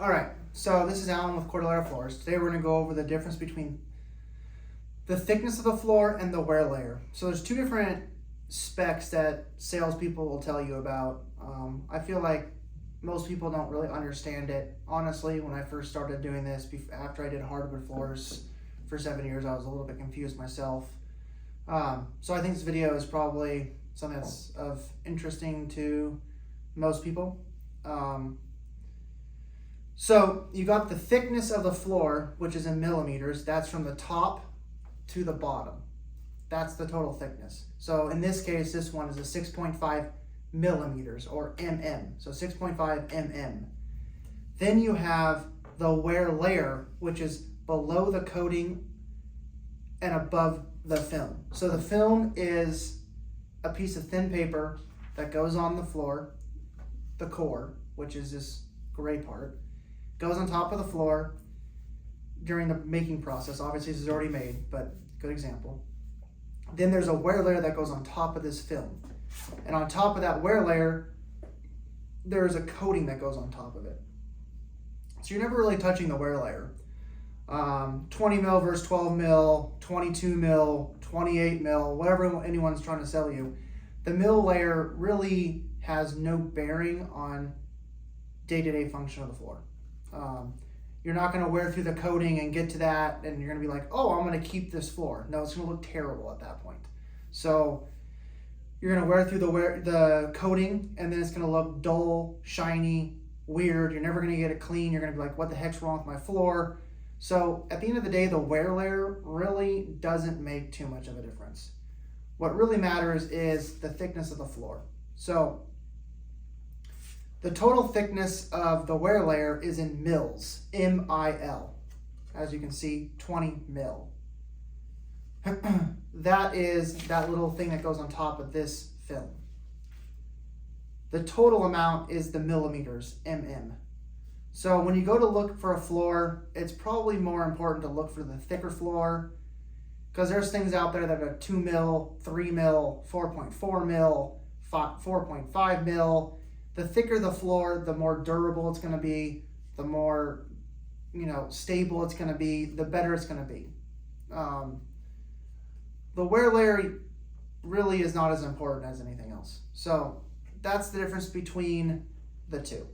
All right, so this is Alan with Cordillera Floors. Today we're going to go over the difference between the thickness of the floor and the wear layer. So there's two different specs that salespeople will tell you about. I feel like most people don't really understand it. Honestly, when I first started doing this, after I did hardwood floors for 7 years, I was a little bit confused myself. So I think this video is probably something that's of interesting to most people. So you got the thickness of the floor, which is in millimeters. That's from the top to the bottom. That's the total thickness. So in this case, this one is a 6.5 millimeters or mm. So 6.5 mm. Then you have the wear layer, which is below the coating and above the film. So the film is a piece of thin paper that goes on the floor, the core, which is this gray part, goes on top of the floor during the making process. Obviously this is already made, but good example. Then there's a wear layer that goes on top of this film. And on top of that wear layer, there's a coating that goes on top of it. So you're never really touching the wear layer. 20 mil versus 12 mil, 22 mil, 28 mil, whatever anyone's trying to sell you. The mil layer really has no bearing on day-to-day function of the floor. You're not going to wear through the coating and get to that and you're going to be like, oh, I'm going to keep this floor. No, it's going to look terrible at that point. So you're going to wear through the coating and then it's going to look dull, shiny, weird. You're never going to get it clean. You're going to be like, what the heck's wrong with my floor? So at the end of the day, the wear layer really doesn't make too much of a difference. What really matters is the thickness of the floor. So the total thickness of the wear layer is in mils, M-I-L. As you can see, 20 mil. That is that little thing that goes on top of this film. The total amount is the millimeters, mm. So when you go to look for a floor, it's probably more important to look for the thicker floor because there's things out there that are 2 mil, 3 mil, 4.4 mil, 4.5 mil. The thicker the floor, the more durable it's going to be, the more stable it's going to be, the better it's going to be. The wear layer really is not as important as anything else. So that's the difference between the two.